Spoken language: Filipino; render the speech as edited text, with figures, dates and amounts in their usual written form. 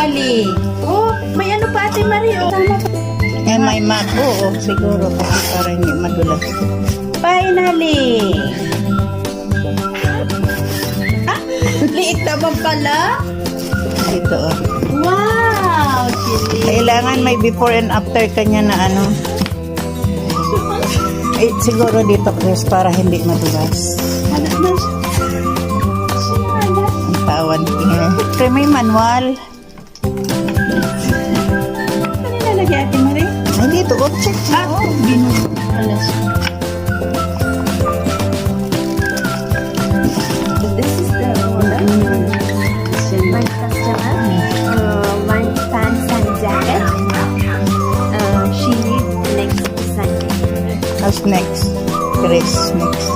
finally. Oh, may ano pa Ate Marie. Oh, tama pa. Eh, may mat. Oo, siguro. Kasi para hindi madulas. Finally. Ah, liit naman pala. Dito, oh. Wow, chili. Kailangan may before and after kanya na ano. Eh, siguro dito, Chris, para hindi madulas. Ano na siya? Ang tawan. Pero may manual. Ano nalagay Ate Marie? Ay, dito, oh, check. Ah, binuto pala siya. This is the order. One customer, one pants and jacket. She needs next Sunday. How's next? Chris, next.